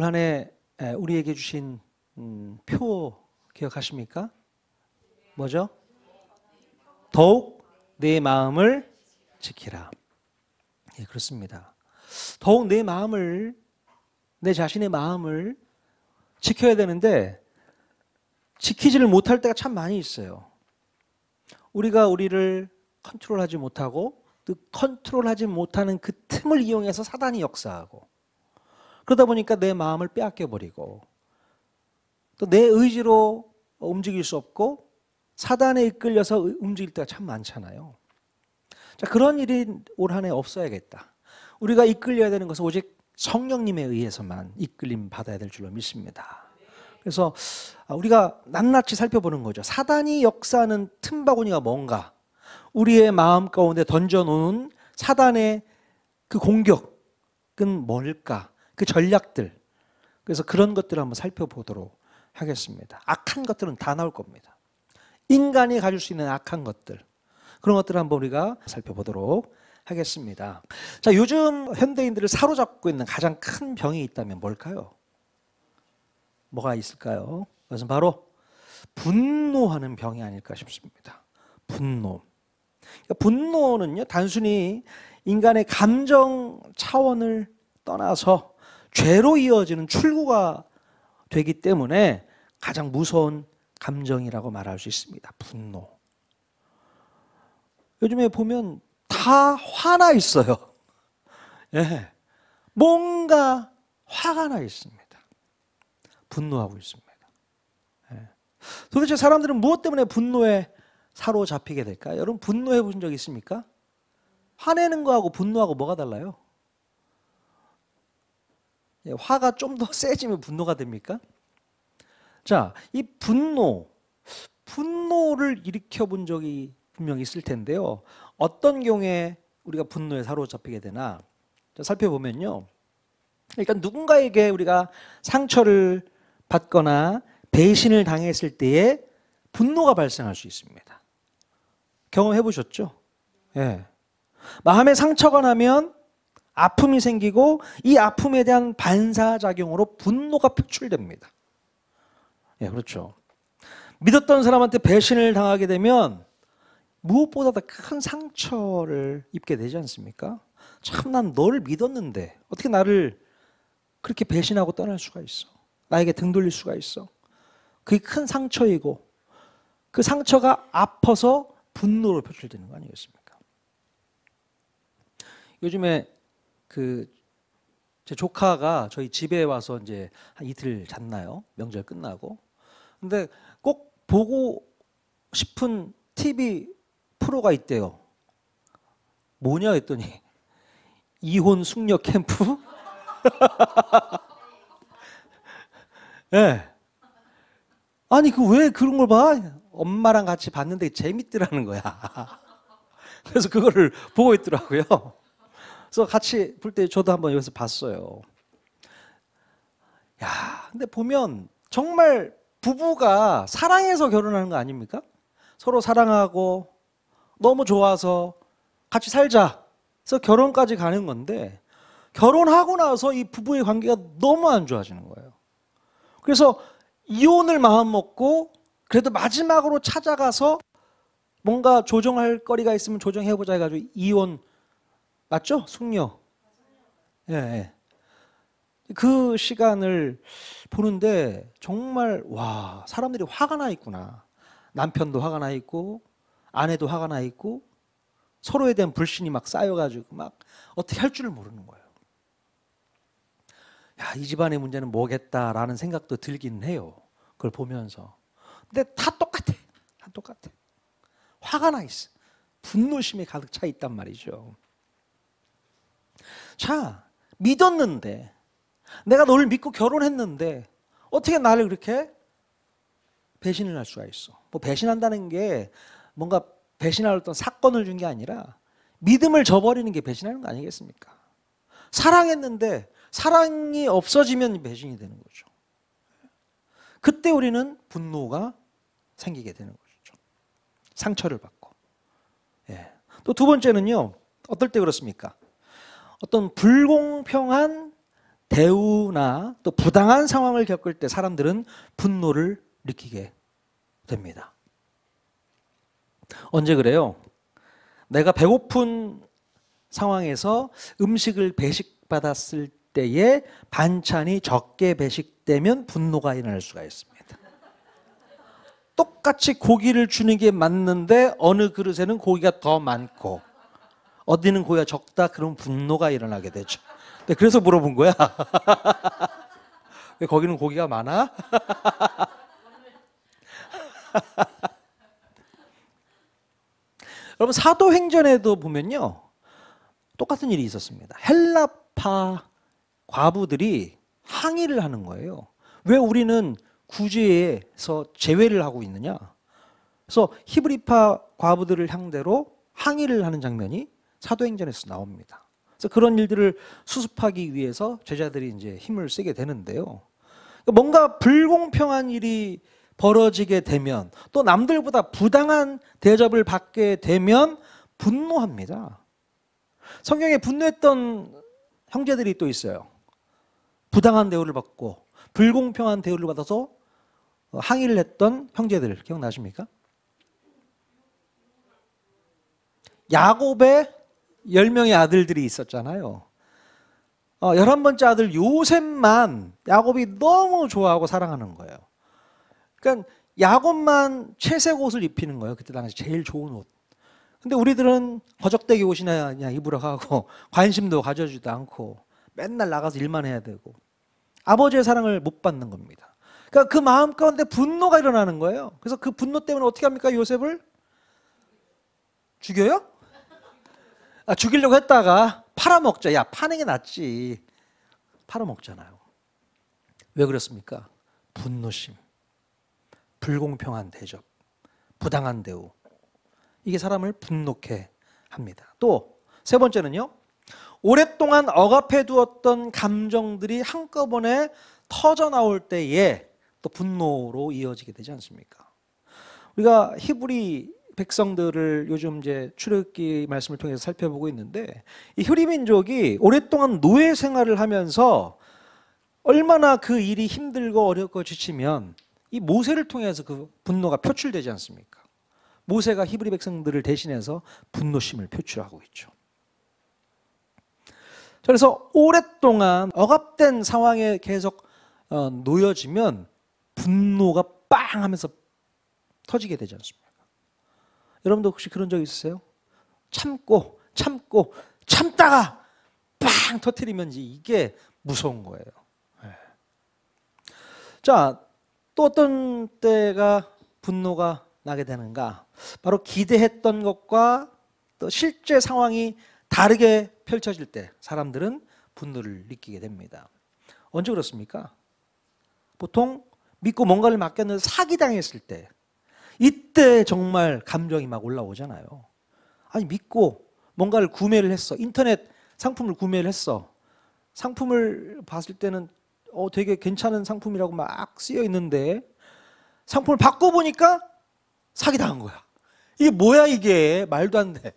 올 한 해 우리에게 주신 표 기억하십니까? 뭐죠? 더욱 내 마음을 지키라. 예, 그렇습니다. 더욱 내 마음을, 내 자신의 마음을 지켜야 되는데 지키지를 못할 때가 참 많이 있어요. 우리가 우리를 컨트롤하지 못하고 또 컨트롤하지 못하는 그 틈을 이용해서 사단이 역사하고, 그러다 보니까 내 마음을 빼앗겨 버리고 또 내 의지로 움직일 수 없고 사단에 이끌려서 움직일 때가 참 많잖아요. 자, 그런 일이 올 한 해 없어야겠다. 우리가 이끌려야 되는 것은 오직 성령님에 의해서만 이끌림 받아야 될 줄로 믿습니다. 그래서 우리가 낱낱이 살펴보는 거죠. 사단이 역사하는 틈바구니가 뭔가, 우리의 마음 가운데 던져놓은 사단의 그 공격은 뭘까, 그 전략들. 그래서 그런 것들을 한번 살펴보도록 하겠습니다. 악한 것들은 다 나올 겁니다. 인간이 가질 수 있는 악한 것들, 그런 것들을 한번 우리가 살펴보도록 하겠습니다. 자, 요즘 현대인들을 사로잡고 있는 가장 큰 병이 있다면 뭘까요? 뭐가 있을까요? 그것은 바로 분노하는 병이 아닐까 싶습니다. 분노. 그러니까 분노는요, 단순히 인간의 감정 차원을 떠나서 죄로 이어지는 출구가 되기 때문에 가장 무서운 감정이라고 말할 수 있습니다. 분노. 요즘에 보면 다 화나 있어요. 예. 뭔가 화가 나 있습니다. 분노하고 있습니다. 예. 도대체 사람들은 무엇 때문에 분노에 사로잡히게 될까요? 여러분, 분노해 보신 적 있습니까? 화내는 거하고 분노하고 뭐가 달라요? 예, 화가 좀 더 세지면 분노가 됩니까? 자, 이 분노를 일으켜 본 적이 분명히 있을 텐데요. 어떤 경우에 우리가 분노에 사로잡히게 되나? 자, 살펴보면요. 일단 누군가에게 우리가 상처를 받거나 배신을 당했을 때에 분노가 발생할 수 있습니다. 경험해 보셨죠? 예. 마음에 상처가 나면 아픔이 생기고 이 아픔에 대한 반사작용으로 분노가 표출됩니다. 예, 그렇죠. 믿었던 사람한테 배신을 당하게 되면 무엇보다 더 큰 상처를 입게 되지 않습니까? 참, 난 너를 믿었는데 어떻게 나를 그렇게 배신하고 떠날 수가 있어? 나에게 등 돌릴 수가 있어? 그게 큰 상처이고 그 상처가 아파서 분노로 표출되는 거 아니겠습니까? 요즘에 제 조카가 저희 집에 와서 이제 한 이틀 잤나요? 명절 끝나고. 근데 꼭 보고 싶은 TV 프로가 있대요. 뭐냐 했더니 이혼 숙녀 캠프? 예. 네. 아니, 왜 그런 걸 봐? 엄마랑 같이 봤는데 재밌더라는 거야. 그래서 그거를 보고 있더라고요. 그래서 같이 볼 때 저도 한번 여기서 봤어요. 야, 근데 보면 정말 부부가 사랑해서 결혼하는 거 아닙니까? 서로 사랑하고 너무 좋아서 같이 살자 해서 결혼까지 가는 건데, 결혼하고 나서 이 부부의 관계가 너무 안 좋아지는 거예요. 그래서 이혼을 마음먹고 그래도 마지막으로 찾아가서 뭔가 조정할 거리가 있으면 조정해보자 해가지고 이혼, 맞죠? 숙녀. 예, 예. 그 시간을 보는데 정말 와, 사람들이 화가 나 있구나. 남편도 화가 나 있고 아내도 화가 나 있고 서로에 대한 불신이 막 쌓여가지고 막 어떻게 할 줄을 모르는 거예요. 야, 이 집안의 문제는 뭐겠다라는 생각도 들긴 해요. 그걸 보면서. 근데 다 똑같아. 다 똑같아. 화가 나 있어. 분노심이 가득 차 있단 말이죠. 자, 믿었는데, 내가 너를 믿고 결혼했는데 어떻게 나를 그렇게 배신을 할 수가 있어? 뭐 배신한다는 게 뭔가 배신할 어떤 사건을 준 게 아니라 믿음을 저버리는 게 배신하는 거 아니겠습니까? 사랑했는데 사랑이 없어지면 배신이 되는 거죠. 그때 우리는 분노가 생기게 되는 거죠. 상처를 받고. 예. 또 두 번째는요, 어떨 때 그렇습니까? 어떤 불공평한 대우나 또 부당한 상황을 겪을 때 사람들은 분노를 느끼게 됩니다. 언제 그래요? 내가 배고픈 상황에서 음식을 배식받았을 때에 반찬이 적게 배식되면 분노가 일어날 수가 있습니다. 똑같이 고기를 주는 게 맞는데 어느 그릇에는 고기가 더 많고 어디는 고기가 적다, 그러면 분노가 일어나게 되죠. 네, 그래서 물어본 거야. 왜 거기는 고기가 많아? 여러분, 사도행전에도 보면요, 똑같은 일이 있었습니다. 헬라파 과부들이 항의를 하는 거예요. 왜 우리는 구제에서 제외를 하고 있느냐? 그래서 히브리파 과부들을 상대로 항의를 하는 장면이 사도행전에서 나옵니다. 그래서 그런 일들을 수습하기 위해서 제자들이 이제 힘을 쓰게 되는데요. 뭔가 불공평한 일이 벌어지게 되면, 또 남들보다 부당한 대접을 받게 되면 분노합니다. 성경에 분노했던 형제들이 또 있어요. 부당한 대우를 받고 불공평한 대우를 받아서 항의를 했던 형제들 기억나십니까? 야곱의 10명의 아들들이 있었잖아요. 11번째 아들 요셉만 야곱이 너무 좋아하고 사랑하는 거예요. 그러니까 야곱만 채색 옷을 입히는 거예요. 그때 당시 제일 좋은 옷. 근데 우리들은 거적대기 옷이나 그냥 입으러 가고 관심도 가져주지도 않고 맨날 나가서 일만 해야 되고 아버지의 사랑을 못 받는 겁니다. 그러니까 그 마음 가운데 분노가 일어나는 거예요. 그래서 그 분노 때문에 어떻게 합니까? 요셉을 죽여요? 죽이려고 했다가 팔아먹자. 야, 파는 게 낫지. 팔아먹잖아요. 왜 그렇습니까? 분노심, 불공평한 대접, 부당한 대우. 이게 사람을 분노케 합니다. 또 세 번째는요, 오랫동안 억압해 두었던 감정들이 한꺼번에 터져 나올 때에 또 분노로 이어지게 되지 않습니까? 우리가 히브리 백성들을 요즘 이제 출애굽기 말씀을 통해서 살펴보고 있는데, 이 히브리 민족이 오랫동안 노예 생활을 하면서 얼마나 그 일이 힘들고 어렵고 지치면 이 모세를 통해서 그 분노가 표출되지 않습니까? 모세가 히브리 백성들을 대신해서 분노심을 표출하고 있죠. 그래서 오랫동안 억압된 상황에 계속 놓여지면 분노가 빵 하면서 터지게 되지 않습니까? 여러분도 혹시 그런 적 있으세요? 참고 참다가 빵 터뜨리면 이게 무서운 거예요. 자, 또 어떤 때가 분노가 나게 되는가? 바로 기대했던 것과 또 실제 상황이 다르게 펼쳐질 때 사람들은 분노를 느끼게 됩니다. 언제 그렇습니까? 보통 믿고 뭔가를 맡겼는데 사기당했을 때, 이때 정말 감정이 막 올라오잖아요. 아니, 믿고 뭔가를 구매를 했어. 인터넷 상품을 구매를 했어. 상품을 봤을 때는 되게 괜찮은 상품이라고 막 쓰여 있는데 상품을 바꿔보니까 사기당한 거야. 이게 뭐야 이게. 말도 안 돼.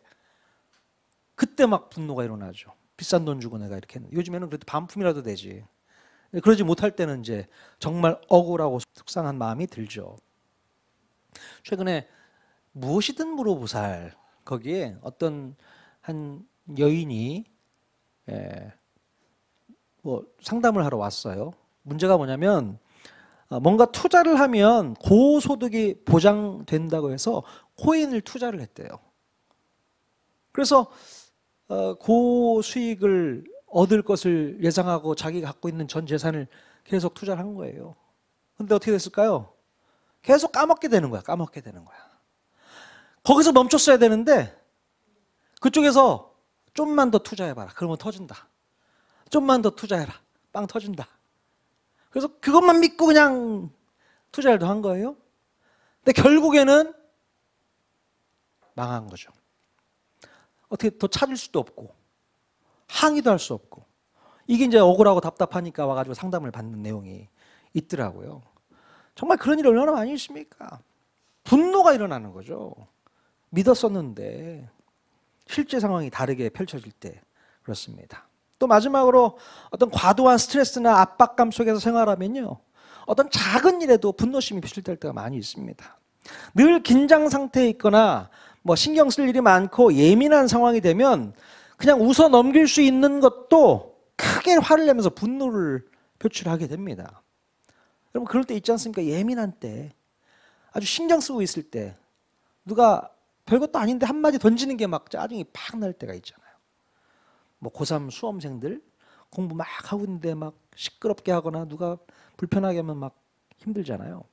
그때 막 분노가 일어나죠. 비싼 돈 주고 내가 이렇게 했는데. 요즘에는 그래도 반품이라도 되지. 그러지 못할 때는 이제 정말 억울하고 속상한 마음이 들죠. 최근에 무엇이든 물어보살, 거기에 어떤 한 여인이 뭐 상담을 하러 왔어요. 문제가 뭐냐면 뭔가 투자를 하면 고소득이 보장된다고 해서 코인을 투자를 했대요. 그래서 고수익을 얻을 것을 예상하고 자기가 갖고 있는 전 재산을 계속 투자를 한 거예요. 근데 어떻게 됐을까요? 계속 까먹게 되는 거야. 까먹게 되는 거야. 거기서 멈췄어야 되는데 그쪽에서 좀만 더 투자해봐라. 그러면 터진다. 좀만 더 투자해라. 빵 터진다. 그래서 그것만 믿고 그냥 투자를 더 한 거예요. 근데 결국에는 망한 거죠. 어떻게 더 찾을 수도 없고 항의도 할 수 없고, 이게 이제 억울하고 답답하니까 와가지고 상담을 받는 내용이 있더라고요. 정말 그런 일이 얼마나 많이 있습니까? 분노가 일어나는 거죠. 믿었었는데 실제 상황이 다르게 펼쳐질 때 그렇습니다. 또 마지막으로 어떤 과도한 스트레스나 압박감 속에서 생활하면요, 어떤 작은 일에도 분노심이 표출될 때가 많이 있습니다. 늘 긴장 상태에 있거나 뭐 신경 쓸 일이 많고 예민한 상황이 되면 그냥 웃어 넘길 수 있는 것도 크게 화를 내면서 분노를 표출하게 됩니다. 여러분 그럴 때 있지 않습니까? 예민한 때, 아주 신경 쓰고 있을 때 누가 별것도 아닌데 한마디 던지는 게 막 짜증이 팍 날 때가 있잖아요. 뭐 고3 수험생들 공부 막 하고 있는데 막 시끄럽게 하거나 누가 불편하게 하면 막 힘들잖아요.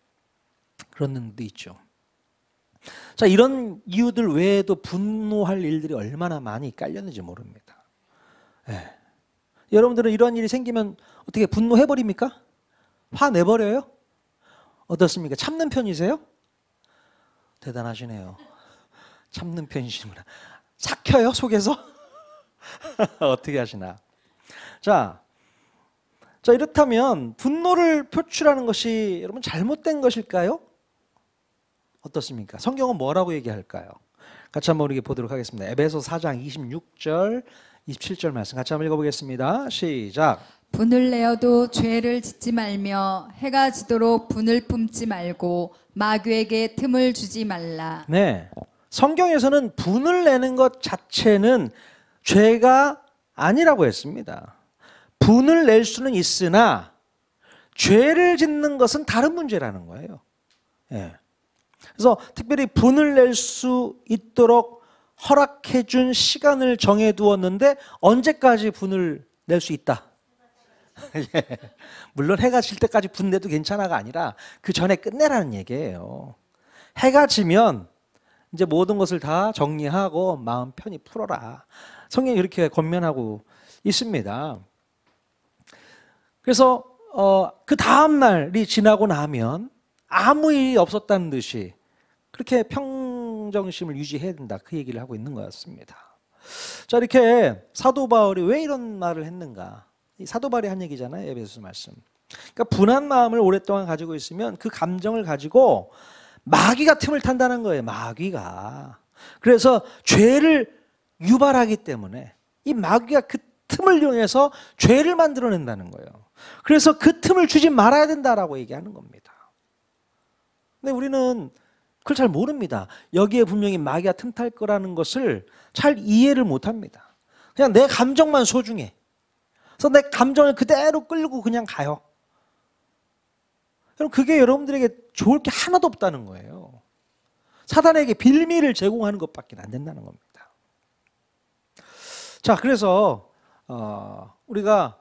그런 일도 있죠. 자, 이런 이유들 외에도 분노할 일들이 얼마나 많이 깔렸는지 모릅니다. 예. 여러분들은 이런 일이 생기면 어떻게 분노해버립니까? 화내버려요? 어떻습니까? 참는 편이세요? 대단하시네요. 참는 편이시구나. 삭혀요, 속에서? 어떻게 하시나? 자, 이렇다면 분노를 표출하는 것이 여러분 잘못된 것일까요? 어떻습니까? 성경은 뭐라고 얘기할까요? 같이 한번 우리 보도록 하겠습니다. 에베소 4장 26절, 27절 말씀 같이 한번 읽어보겠습니다. 시작. 분을 내어도 죄를 짓지 말며 해가 지도록 분을 품지 말고 마귀에게 틈을 주지 말라. 네, 성경에서는 분을 내는 것 자체는 죄가 아니라고 했습니다. 분을 낼 수는 있으나 죄를 짓는 것은 다른 문제라는 거예요. 예. 그래서 특별히 분을 낼 수 있도록 허락해 준 시간을 정해 두었는데 언제까지 분을 낼 수 있다? 예. 물론 해가 질 때까지 분 내도 괜찮아가 아니라 그 전에 끝내라는 얘기예요. 해가 지면 이제 모든 것을 다 정리하고 마음 편히 풀어라. 성경이 이렇게 권면하고 있습니다. 그래서 그 다음 날이 지나고 나면 아무 일이 없었다는 듯이 그렇게 평정심을 유지해야 된다, 그 얘기를 하고 있는 것 같습니다. 자, 이렇게 사도 바울이 왜 이런 말을 했는가? 이 사도 바울이 한 얘기잖아요, 에베소서 말씀. 그러니까 분한 마음을 오랫동안 가지고 있으면 그 감정을 가지고 마귀가 틈을 탄다는 거예요. 마귀가. 그래서 죄를 유발하기 때문에 이 마귀가 그 틈을 이용해서 죄를 만들어낸다는 거예요. 그래서 그 틈을 주지 말아야 된다라고 얘기하는 겁니다. 근데 우리는 그걸 잘 모릅니다. 여기에 분명히 마귀가 틈탈 거라는 것을 잘 이해를 못합니다. 그냥 내 감정만 소중해. 그래서 내 감정을 그대로 끌고 그냥 가요. 그럼 그게 여러분들에게 좋을 게 하나도 없다는 거예요. 사단에게 빌미를 제공하는 것밖에 안 된다는 겁니다. 자, 그래서 우리가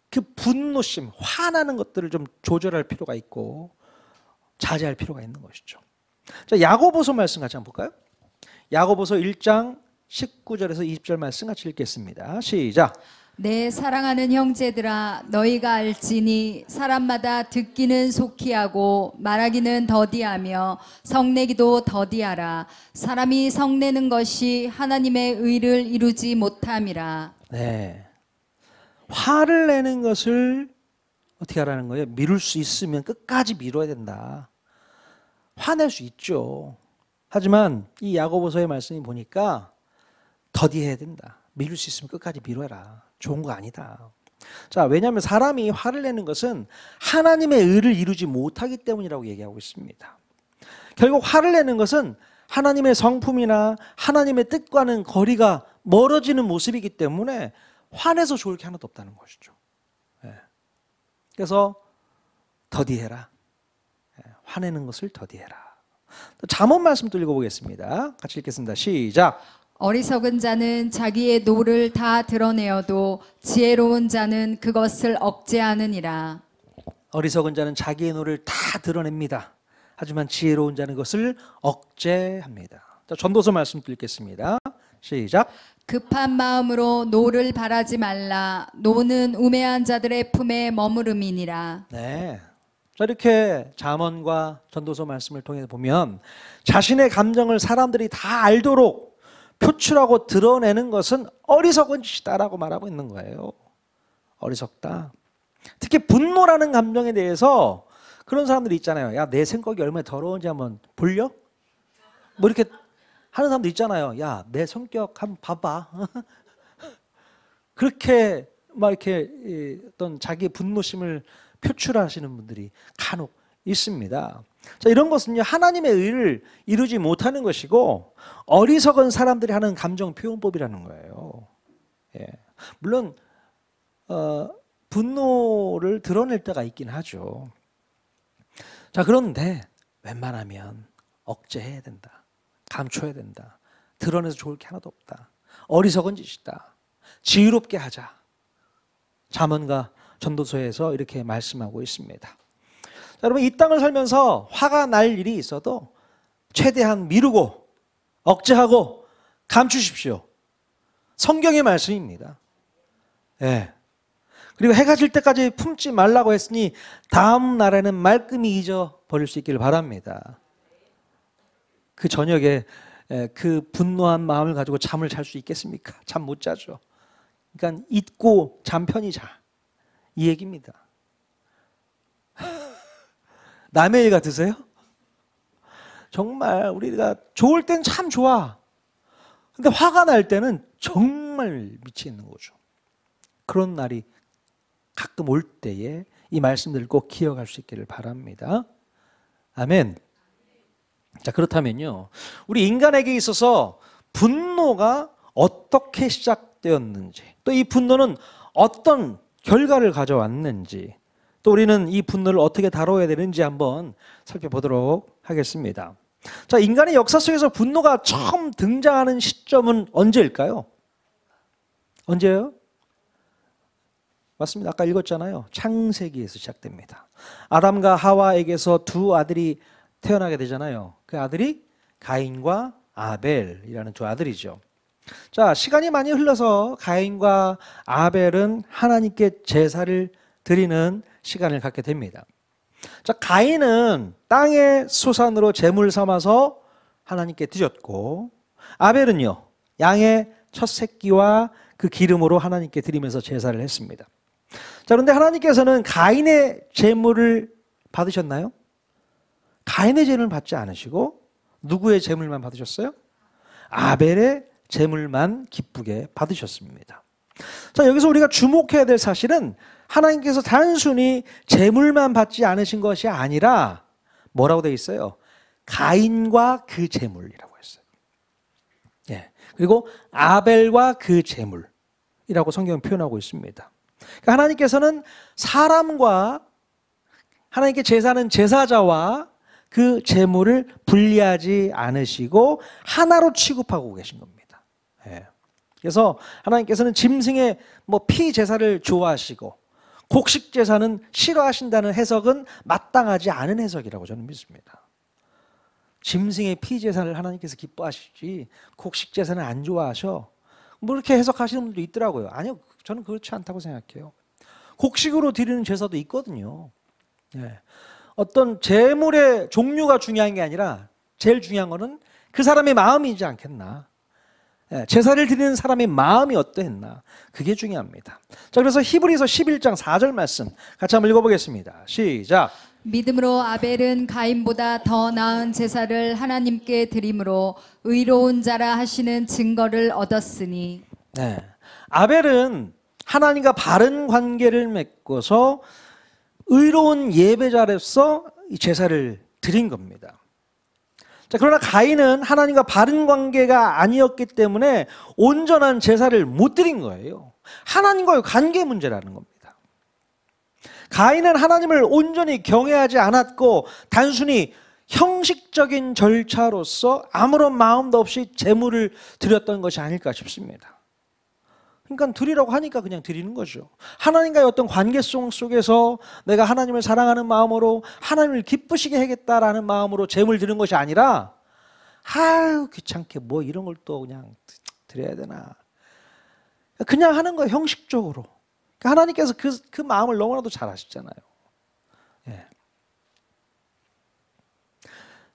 그 분노심, 화나는 것들을 좀 조절할 필요가 있고 자제할 필요가 있는 것이죠. 자, 야고보서 말씀 같이 한번 볼까요? 야고보서 1장 19절에서 20절 말씀 같이 읽겠습니다. 시작. 내 사랑하는 형제들아, 너희가 알지니 사람마다 듣기는 속히 하고 말하기는 더디하며 성내기도 더디하라. 사람이 성내는 것이 하나님의 의를 이루지 못함이라. 네, 화를 내는 것을 어떻게 하라는 거예요? 미룰 수 있으면 끝까지 미뤄야 된다. 화낼 수 있죠. 하지만 이 야고보서의 말씀이 보니까 더디해야 된다. 미룰 수 있으면 끝까지 미뤄라. 좋은 거 아니다. 자, 왜냐하면 사람이 화를 내는 것은 하나님의 의를 이루지 못하기 때문이라고 얘기하고 있습니다. 결국 화를 내는 것은 하나님의 성품이나 하나님의 뜻과는 거리가 멀어지는 모습이기 때문에 화내서 좋을 게 하나도 없다는 것이죠. 예. 그래서 더디해라. 예. 화내는 것을 더디해라. 잠언 말씀 또 읽어보겠습니다. 같이 읽겠습니다. 시작. 어리석은 자는 자기의 노를 다 드러내어도 지혜로운 자는 그것을 억제하느니라. 어리석은 자는 자기의 노를 다 드러냅니다. 하지만 지혜로운 자는 그것을 억제합니다. 자, 전도서 말씀 또 읽겠습니다. 시작. 급한 마음으로 노를 바라지 말라. 노는 우매한 자들의 품에 머무름이니라. 네. 자, 이렇게 잠언과 전도서 말씀을 통해 보면 자신의 감정을 사람들이 다 알도록 표출하고 드러내는 것은 어리석은 짓이다라고 말하고 있는 거예요. 어리석다. 특히 분노라는 감정에 대해서 그런 사람들이 있잖아요. 야, 내 생각이 얼마나 더러운지 한번 볼려? 뭐 이렇게 하는 사람도 있잖아요. 야, 내 성격 한번 봐봐. 그렇게 막 이렇게 어떤 자기 분노심을 표출하시는 분들이 간혹 있습니다. 자, 이런 것은요, 하나님의 의를 이루지 못하는 것이고 어리석은 사람들이 하는 감정 표현법이라는 거예요. 예. 물론 분노를 드러낼 때가 있긴 하죠. 자, 그런데 웬만하면 억제해야 된다. 감춰야 된다. 드러내서 좋을 게 하나도 없다. 어리석은 짓이다. 지혜롭게 하자. 잠언과 전도서에서 이렇게 말씀하고 있습니다. 자, 여러분, 이 땅을 살면서 화가 날 일이 있어도 최대한 미루고 억제하고 감추십시오. 성경의 말씀입니다. 예. 그리고 해가 질 때까지 품지 말라고 했으니 다음 날에는 말끔히 잊어버릴 수 있기를 바랍니다. 그 저녁에 그 분노한 마음을 가지고 잠을 잘 수 있겠습니까? 잠 못 자죠. 그러니까 잊고 잠 편히 자. 이 얘기입니다. 남의 일 같으세요? 정말 우리가 좋을 땐 참 좋아. 근데 화가 날 때는 정말 미치겠는 거죠. 그런 날이 가끔 올 때에 이 말씀들을 꼭 기억할 수 있기를 바랍니다. 아멘. 자, 그렇다면요, 우리 인간에게 있어서 분노가 어떻게 시작되었는지, 또 이 분노는 어떤 결과를 가져왔는지, 또 우리는 이 분노를 어떻게 다뤄야 되는지 한번 살펴보도록 하겠습니다. 자, 인간의 역사 속에서 분노가 처음 등장하는 시점은 언제일까요? 언제예요? 맞습니다. 아까 읽었잖아요. 창세기에서 시작됩니다. 아담과 하와에게서 두 아들이 태어나게 되잖아요. 그 아들이 가인과 아벨이라는 두 아들이죠. 자, 시간이 많이 흘러서 가인과 아벨은 하나님께 제사를 드리는 시간을 갖게 됩니다. 자, 가인은 땅의 소산으로 제물 삼아서 하나님께 드렸고, 아벨은요, 양의 첫 새끼와 그 기름으로 하나님께 드리면서 제사를 했습니다. 자, 그런데 하나님께서는 가인의 제물을 받으셨나요? 가인의 제물을 받지 않으시고 누구의 제물만 받으셨어요? 아벨의 제물만 기쁘게 받으셨습니다. 자, 여기서 우리가 주목해야 될 사실은 하나님께서 단순히 제물만 받지 않으신 것이 아니라 뭐라고 되어 있어요? 가인과 그 제물이라고 했어요. 예. 그리고 아벨과 그 제물이라고 성경은 표현하고 있습니다. 그러니까 하나님께서는 사람과 하나님께 제사는 제사자와 그 제물을 분리하지 않으시고 하나로 취급하고 계신 겁니다. 예. 그래서 하나님께서는 짐승의 피 제사를 좋아하시고 곡식 제사는 싫어하신다는 해석은 마땅하지 않은 해석이라고 저는 믿습니다. 짐승의 피 제사를 하나님께서 기뻐하시지 곡식 제사는 안 좋아하셔. 뭐 이렇게 해석하시는 분도 있더라고요. 아니요, 저는 그렇지 않다고 생각해요. 곡식으로 드리는 제사도 있거든요. 예. 어떤 제물의 종류가 중요한 게 아니라 제일 중요한 거는 그 사람의 마음이지 않겠나. 예. 제사를 드리는 사람의 마음이 어떠했나. 그게 중요합니다. 자, 그래서 히브리서 11장 4절 말씀 같이 한번 읽어보겠습니다. 시작. 믿음으로 아벨은 가인보다 더 나은 제사를 하나님께 드림으로 의로운 자라 하시는 증거를 얻었으니. 네. 아벨은 하나님과 바른 관계를 맺고서 의로운 예배자로서 이 제사를 드린 겁니다. 자, 그러나 가인은 하나님과 바른 관계가 아니었기 때문에 온전한 제사를 못 드린 거예요. 하나님과의 관계 문제라는 겁니다. 가인은 하나님을 온전히 경외하지 않았고 단순히 형식적인 절차로서 아무런 마음도 없이 제물을 드렸던 것이 아닐까 싶습니다. 그러니까 드리라고 하니까 그냥 드리는 거죠. 하나님과의 어떤 관계성 속에서 내가 하나님을 사랑하는 마음으로 하나님을 기쁘시게 하겠다라는 마음으로 제물 드리는 것이 아니라 아유 귀찮게 뭐 이런 걸 또 그냥 드려야 되나. 그냥 하는 거예요. 형식적으로. 하나님께서 그 마음을 너무나도 잘 아시잖아요. 예.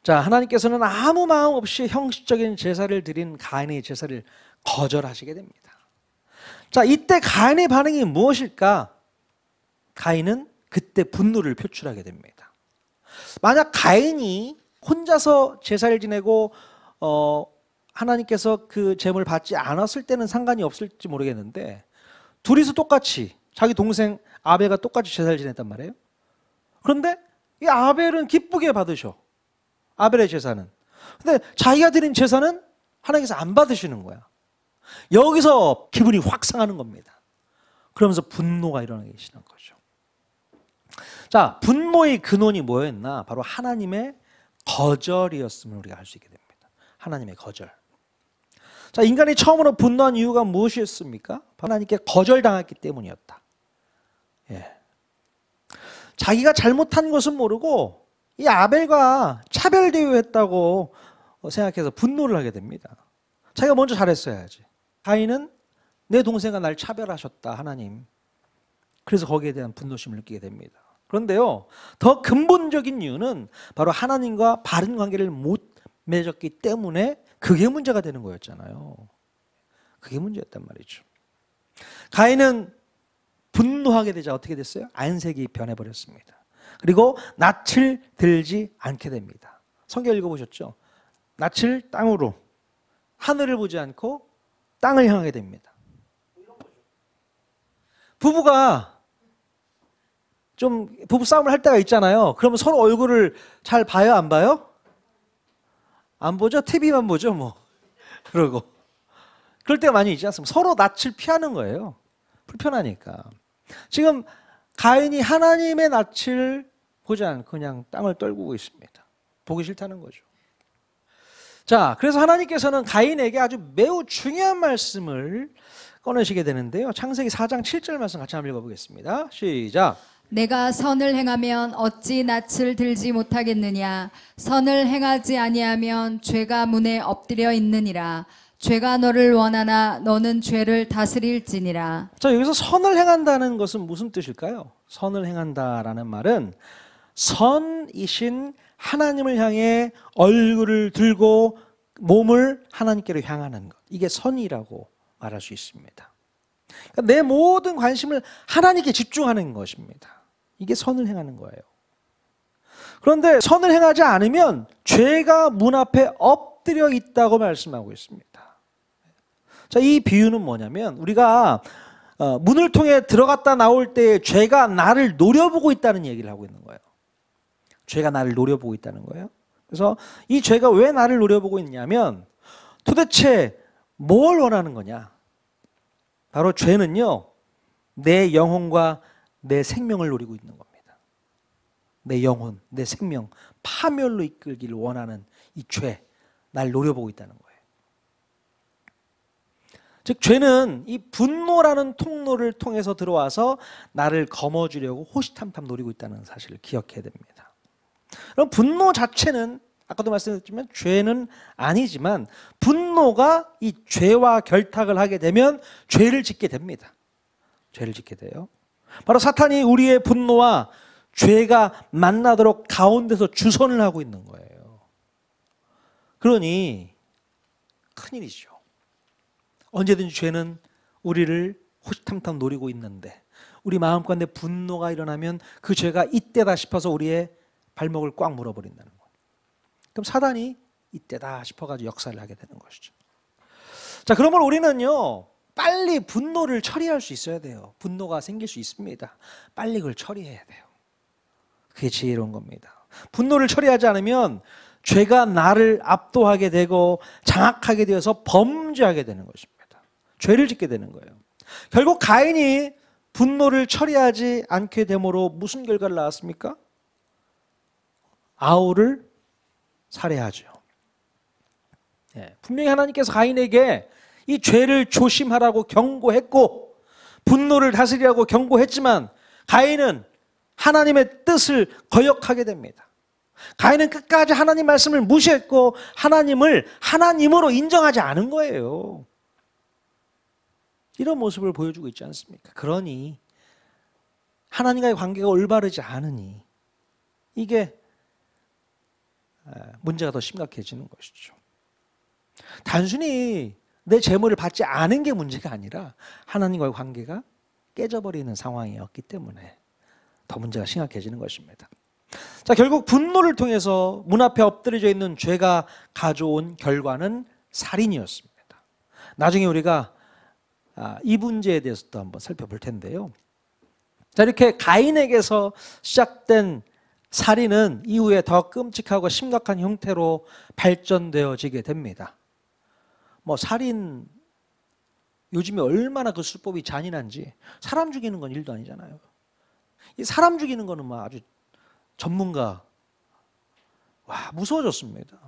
자, 하나님께서는 아무 마음 없이 형식적인 제사를 드린 가인의 제사를 거절하시게 됩니다. 자, 이때 가인의 반응이 무엇일까? 가인은 그때 분노를 표출하게 됩니다. 만약 가인이 혼자서 제사를 지내고 하나님께서 그 제물을 받지 않았을 때는 상관이 없을지 모르겠는데 둘이서 똑같이 자기 동생 아벨과 똑같이 제사를 지냈단 말이에요. 그런데 이 아벨은 기쁘게 받으셔. 아벨의 제사는. 근데 자기가 드린 제사는 하나님께서 안 받으시는 거야. 여기서 기분이 확 상하는 겁니다. 그러면서 분노가 일어나기 시작한 거죠. 자, 분노의 근원이 뭐였나? 바로 하나님의 거절이었음을 우리가 알 수 있게 됩니다. 하나님의 거절. 자, 인간이 처음으로 분노한 이유가 무엇이었습니까? 하나님께 거절당했기 때문이었다. 예. 자기가 잘못한 것은 모르고 이 아벨과 차별 대우했다고 생각해서 분노를 하게 됩니다. 자기가 먼저 잘했어야지. 가인은 내 동생과 날 차별하셨다, 하나님. 그래서 거기에 대한 분노심을 느끼게 됩니다. 그런데요, 더 근본적인 이유는 바로 하나님과 바른 관계를 못 맺었기 때문에 그게 문제가 되는 거였잖아요. 그게 문제였단 말이죠. 가인은 분노하게 되자 어떻게 됐어요? 안색이 변해버렸습니다. 그리고 낯을 들지 않게 됩니다. 성경 읽어보셨죠? 낯을 땅으로, 하늘을 보지 않고 땅을 향하게 됩니다. 부부가 좀 부부 싸움을 할 때가 있잖아요. 그러면 서로 얼굴을 잘 봐요, 안 봐요? 안 보죠? TV만 보죠, 뭐. 그러고. 그럴 때가 많이 있지 않습니까? 서로 낯을 피하는 거예요. 불편하니까. 지금 가인이 하나님의 낯을 보지 않고 그냥 땅을 떨구고 있습니다. 보기 싫다는 거죠. 자, 그래서 하나님께서는 가인에게 아주 매우 중요한 말씀을 꺼내시게 되는데요. 창세기 4장 7절 말씀 같이 한번 읽어보겠습니다. 시작. 내가 선을 행하면 어찌 낯을 들지 못하겠느냐? 선을 행하지 아니하면 죄가 문에 엎드려 있느니라. 죄가 너를 원하나 너는 죄를 다스릴지니라. 자, 여기서 선을 행한다는 것은 무슨 뜻일까요? 선을 행한다라는 말은 선이신 하나님을 향해 얼굴을 들고 몸을 하나님께로 향하는 것. 이게 선이라고 말할 수 있습니다. 그러니까 내 모든 관심을 하나님께 집중하는 것입니다. 이게 선을 행하는 거예요. 그런데 선을 행하지 않으면 죄가 문 앞에 엎드려 있다고 말씀하고 있습니다. 자, 이 비유는 뭐냐면 우리가 문을 통해 들어갔다 나올 때 죄가 나를 노려보고 있다는 얘기를 하고 있는 거예요. 죄가 나를 노려보고 있다는 거예요. 그래서 이 죄가 왜 나를 노려보고 있냐면 도대체 뭘 원하는 거냐? 바로 죄는요, 내 영혼과 내 생명을 노리고 있는 겁니다. 내 영혼, 내 생명, 파멸로 이끌기를 원하는 이 죄, 날 노려보고 있다는 거예요. 즉, 죄는 이 분노라는 통로를 통해서 들어와서 나를 거머쥐려고 호시탐탐 노리고 있다는 사실을 기억해야 됩니다. 그럼 분노 자체는 아까도 말씀드렸지만 죄는 아니지만 분노가 이 죄와 결탁을 하게 되면 죄를 짓게 됩니다. 죄를 짓게 돼요. 바로 사탄이 우리의 분노와 죄가 만나도록 가운데서 주선을 하고 있는 거예요. 그러니 큰일이죠. 언제든지 죄는 우리를 호시탐탐 노리고 있는데 우리 마음 가운데 분노가 일어나면 그 죄가 이때다 싶어서 우리의 발목을 꽉 물어버린다는 거예요. 그럼 사단이 이때다 싶어가지고 역사를 하게 되는 것이죠. 자, 그러면 우리는요, 빨리 분노를 처리할 수 있어야 돼요. 분노가 생길 수 있습니다. 빨리 그걸 처리해야 돼요. 그게 지혜로운 겁니다. 분노를 처리하지 않으면 죄가 나를 압도하게 되고 장악하게 되어서 범죄하게 되는 것입니다. 죄를 짓게 되는 거예요. 결국 가인이 분노를 처리하지 않게 됨으로 무슨 결과를 낳았습니까? 아우를 살해하죠. 예, 분명히 하나님께서 가인에게 이 죄를 조심하라고 경고했고 분노를 다스리라고 경고했지만 가인은 하나님의 뜻을 거역하게 됩니다. 가인은 끝까지 하나님 말씀을 무시했고 하나님을 하나님으로 인정하지 않은 거예요. 이런 모습을 보여주고 있지 않습니까? 그러니 하나님과의 관계가 올바르지 않으니 이게 문제가 더 심각해지는 것이죠. 단순히 내 재물을 받지 않은 게 문제가 아니라 하나님과의 관계가 깨져버리는 상황이었기 때문에 더 문제가 심각해지는 것입니다. 자, 결국 분노를 통해서 문 앞에 엎드려져 있는 죄가 가져온 결과는 살인이었습니다. 나중에 우리가 이 문제에 대해서도 한번 살펴볼 텐데요. 자, 이렇게 가인에게서 시작된 살인은 이후에 더 끔찍하고 심각한 형태로 발전되어지게 됩니다. 뭐 살인 요즘에 얼마나 그 수법이 잔인한지, 사람 죽이는 건 일도 아니잖아요. 이 사람 죽이는 거는 뭐 아주 전문가, 와, 무서워졌습니다.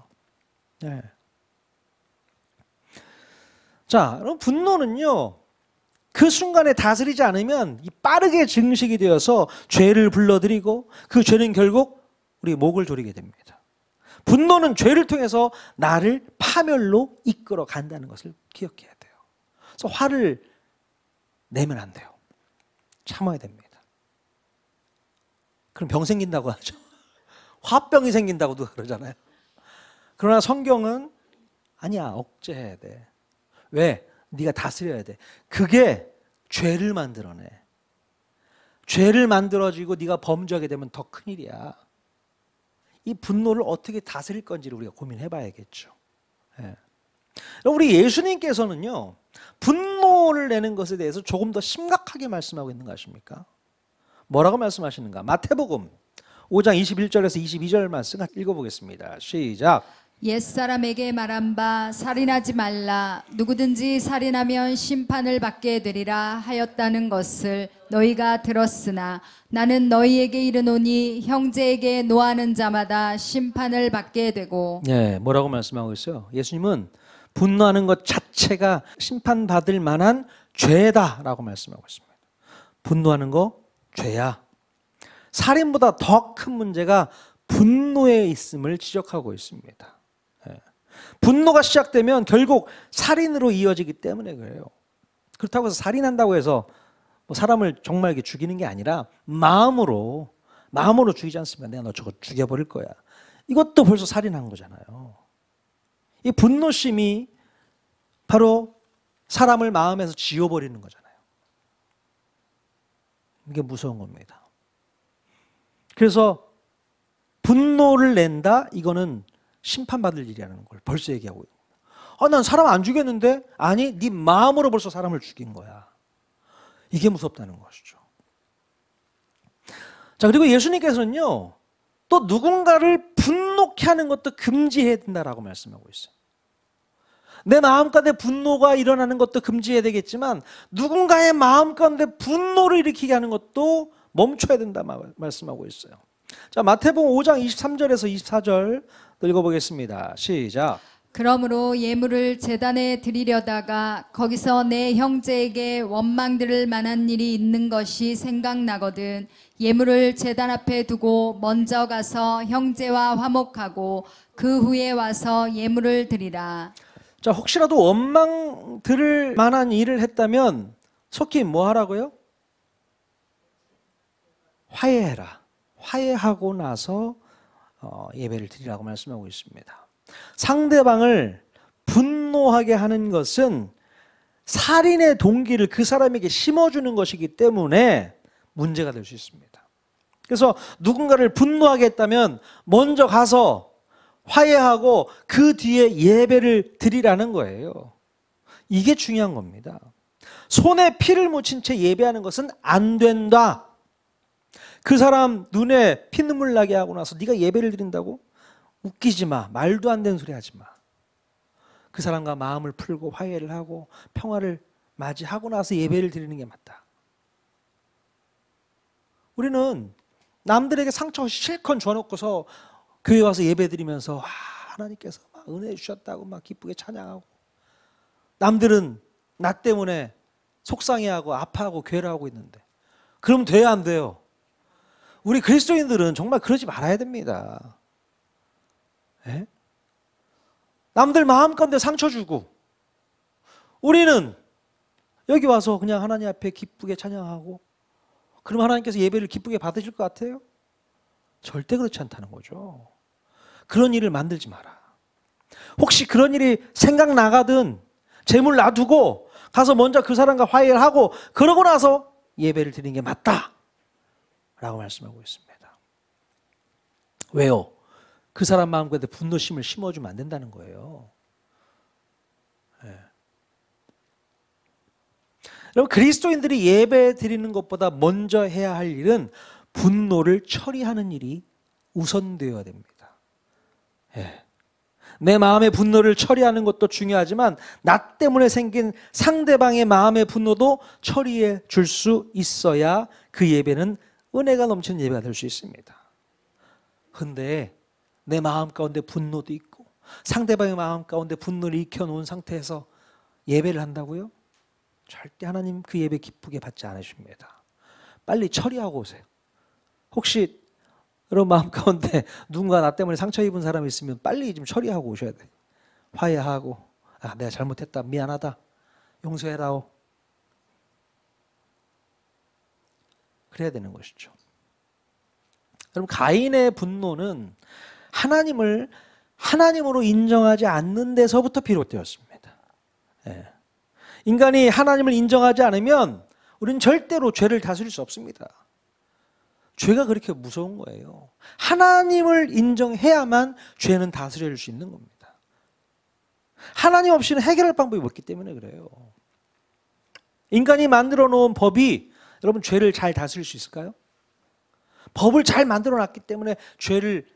네. 자, 그럼 분노는요, 그 순간에 다스리지 않으면 빠르게 증식이 되어서 죄를 불러들이고 그 죄는 결국 우리 목을 조리게 됩니다. 분노는 죄를 통해서 나를 파멸로 이끌어 간다는 것을 기억해야 돼요. 그래서 화를 내면 안 돼요. 참아야 됩니다. 그럼 병 생긴다고 하죠. 화병이 생긴다고도 그러잖아요. 그러나 성경은 아니야, 억제해야 돼. 왜? 네가 다스려야 돼. 그게 죄를 만들어내. 죄를 만들어지고 네가 범죄하게 되면 더 큰일이야. 이 분노를 어떻게 다스릴 건지를 우리가 고민해 봐야겠죠. 예. 우리 예수님께서는요, 분노를 내는 것에 대해서 조금 더 심각하게 말씀하고 있는 거 아십니까? 뭐라고 말씀하시는가? 마태복음 5장 21절에서 22절 말씀 읽어보겠습니다. 시작. 옛사람에게 말한 바 살인하지 말라 누구든지 살인하면 심판을 받게 되리라 하였다는 것을 너희가 들었으나 나는 너희에게 이르노니 형제에게 노하는 자마다 심판을 받게 되고. 네, 뭐라고 말씀하고 있어요? 예수님은 분노하는 것 자체가 심판받을 만한 죄다라고 말씀하고 있습니다. 분노하는 거 죄야. 살인보다 더 큰 문제가 분노에 있음을 지적하고 있습니다. 분노가 시작되면 결국 살인으로 이어지기 때문에 그래요. 그렇다고 해서 살인한다고 해서 뭐 사람을 정말 이렇게 죽이는 게 아니라 마음으로 죽이지 않습니다. 내가 너 저거 죽여버릴 거야. 이것도 벌써 살인한 거잖아요. 이 분노심이 바로 사람을 마음에서 지워버리는 거잖아요. 이게 무서운 겁니다. 그래서 분노를 낸다? 이거는 심판받을 일이라는 걸 벌써 얘기하고 있습니다. 난 사람 안 죽였는데? 아니, 네 마음으로 벌써 사람을 죽인 거야. 이게 무섭다는 것이죠. 자, 그리고 예수님께서는요, 또 누군가를 분노케 하는 것도 금지해야 된다라고 말씀하고 있어요. 내 마음 가운데 분노가 일어나는 것도 금지해야 되겠지만 누군가의 마음 가운데 분노를 일으키게 하는 것도 멈춰야 된다 말씀하고 있어요. 자, 마태복음 5장 23절에서 24절 읽어보겠습니다. 시작. 그러므로 예물을 제단에 드리려다가 거기서 내 형제에게 원망들을 만한 일이 있는 것이 생각나거든 예물을 제단 앞에 두고 먼저 가서 형제와 화목하고 그 후에 와서 예물을 드리라. 자, 혹시라도 원망 들을 만한 일을 했다면 속히 뭐 하라고요? 화해해라. 화해하고 나서 예배를 드리라고 말씀하고 있습니다. 상대방을 분노하게 하는 것은 살인의 동기를 그 사람에게 심어주는 것이기 때문에 문제가 될 수 있습니다. 그래서 누군가를 분노하게 했다면 먼저 가서 화해하고 그 뒤에 예배를 드리라는 거예요. 이게 중요한 겁니다. 손에 피를 묻힌 채 예배하는 것은 안 된다. 그 사람 눈에 피눈물 나게 하고 나서 네가 예배를 드린다고? 웃기지 마. 말도 안 되는 소리 하지 마. 그 사람과 마음을 풀고 화해를 하고 평화를 맞이하고 나서 예배를 드리는 게 맞다. 우리는 남들에게 상처 실컷 줘놓고서 교회 와서 예배 드리면서 하나님께서 막 은혜 주셨다고 막 기쁘게 찬양하고 남들은 나 때문에 속상해하고 아파하고 괴로워하고 있는데 그럼 돼야 안 돼요? 우리 그리스도인들은 정말 그러지 말아야 됩니다. 예? 남들 마음 가운데 상처 주고 우리는 여기 와서 그냥 하나님 앞에 기쁘게 찬양하고 그럼 하나님께서 예배를 기쁘게 받으실 것 같아요? 절대 그렇지 않다는 거죠. 그런 일을 만들지 마라. 혹시 그런 일이 생각나거든 재물 놔두고 가서 먼저 그 사람과 화해를 하고 그러고 나서 예배를 드리는 게 맞다 라고 말씀하고 있습니다. 왜요? 그 사람 마음 가운데 분노심을 심어주면 안 된다는 거예요. 네. 여러분, 그리스도인들이 예배 드리는 것보다 먼저 해야 할 일은 분노를 처리하는 일이 우선되어야 됩니다. 예. 내 마음의 분노를 처리하는 것도 중요하지만 나 때문에 생긴 상대방의 마음의 분노도 처리해 줄 수 있어야 그 예배는 은혜가 넘치는 예배가 될 수 있습니다. 근데 내 마음 가운데 분노도 있고 상대방의 마음 가운데 분노를 익혀놓은 상태에서 예배를 한다고요? 절대 하나님 그 예배 기쁘게 받지 않으십니다. 빨리 처리하고 오세요. 혹시 여러분 마음 가운데 누군가 나 때문에 상처 입은 사람이 있으면 빨리 좀 처리하고 오셔야 돼요. 화해하고, 아, 내가 잘못했다, 미안하다, 용서해라오. 그래야 되는 것이죠. 여러분, 가인의 분노는 하나님을 하나님으로 인정하지 않는 데서부터 비롯되었습니다. 예. 인간이 하나님을 인정하지 않으면 우리는 절대로 죄를 다스릴 수 없습니다. 죄가 그렇게 무서운 거예요. 하나님을 인정해야만 죄는 다스릴 수 있는 겁니다. 하나님 없이는 해결할 방법이 없기 때문에 그래요. 인간이 만들어 놓은 법이 여러분 죄를 잘 다스릴 수 있을까요? 법을 잘 만들어 놨기 때문에 죄를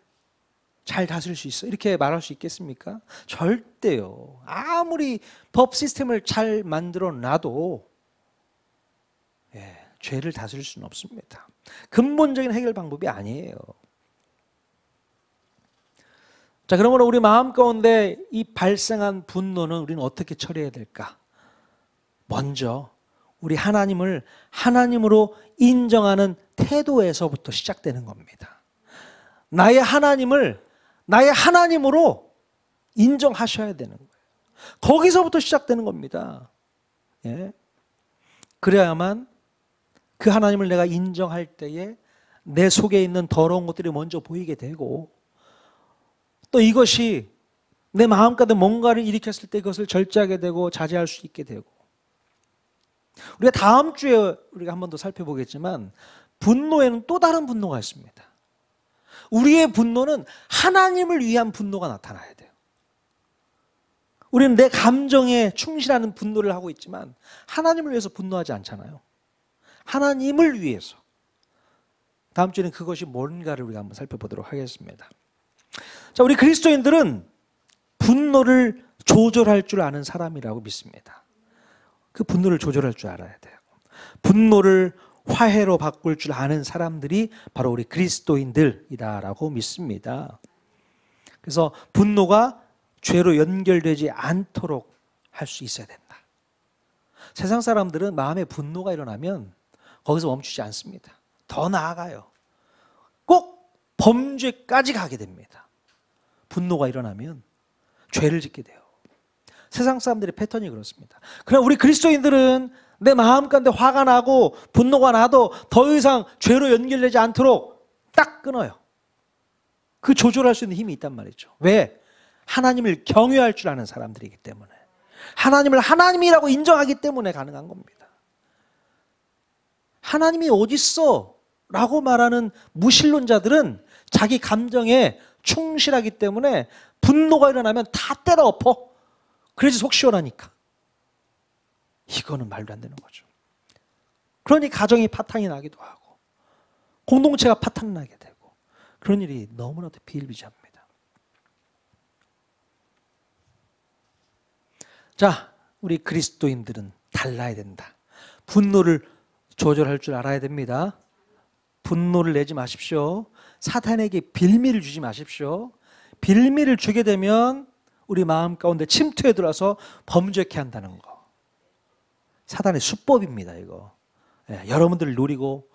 잘 다스릴 수 있어, 이렇게 말할 수 있겠습니까? 절대요. 아무리 법 시스템을 잘 만들어 놔도 죄를 다스릴 수는 없습니다. 근본적인 해결 방법이 아니에요. 자, 그러므로 우리 마음 가운데 이 발생한 분노는 우리는 어떻게 처리해야 될까? 먼저 우리 하나님을 하나님으로 인정하는 태도에서부터 시작되는 겁니다. 나의 하나님을 나의 하나님으로 인정하셔야 되는 거예요. 거기서부터 시작되는 겁니다. 예. 그래야만 그 하나님을 내가 인정할 때에 내 속에 있는 더러운 것들이 먼저 보이게 되고, 또 이것이 내 마음 가운데 뭔가를 일으켰을 때 그것을 절제하게 되고 자제할 수 있게 되고, 우리가 다음 주에 우리가 한 번 더 살펴보겠지만 분노에는 또 다른 분노가 있습니다. 우리의 분노는 하나님을 위한 분노가 나타나야 돼요. 우리는 내 감정에 충실하는 분노를 하고 있지만 하나님을 위해서 분노하지 않잖아요. 하나님을 위해서. 다음 주에는 그것이 뭔가를 우리가 한번 살펴보도록 하겠습니다. 자, 우리 그리스도인들은 분노를 조절할 줄 아는 사람이라고 믿습니다. 그 분노를 조절할 줄 알아야 돼요. 분노를 화해로 바꿀 줄 아는 사람들이 바로 우리 그리스도인들이다라고 믿습니다. 그래서 분노가 죄로 연결되지 않도록 할 수 있어야 된다. 세상 사람들은 마음에 분노가 일어나면 거기서 멈추지 않습니다. 더 나아가요. 꼭 범죄까지 가게 됩니다. 분노가 일어나면 죄를 짓게 돼요. 세상 사람들의 패턴이 그렇습니다. 그러나 우리 그리스도인들은 내 마음 가운데 화가 나고 분노가 나도 더 이상 죄로 연결되지 않도록 딱 끊어요. 그 조절할 수 있는 힘이 있단 말이죠. 왜? 하나님을 경외할 줄 아는 사람들이기 때문에, 하나님을 하나님이라고 인정하기 때문에 가능한 겁니다. 하나님이 어딨어? 라고 말하는 무신론자들은 자기 감정에 충실하기 때문에 분노가 일어나면 다 때려 엎어. 그래야지 속 시원하니까. 이거는 말도 안 되는 거죠. 그러니 가정이 파탄이 나기도 하고 공동체가 파탄 나게 되고 그런 일이 너무나도 비일비재합니다. 자, 우리 그리스도인들은 달라야 된다. 분노를 조절할 줄 알아야 됩니다. 분노를 내지 마십시오. 사탄에게 빌미를 주지 마십시오. 빌미를 주게 되면 우리 마음 가운데 침투에 들어와서 범죄케 한다는 거. 사단의 수법입니다, 이거. 여러분들을 노리고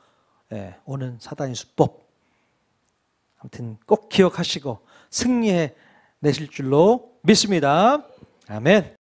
오는 사단의 수법. 아무튼 꼭 기억하시고 승리해 내실 줄로 믿습니다. 아멘.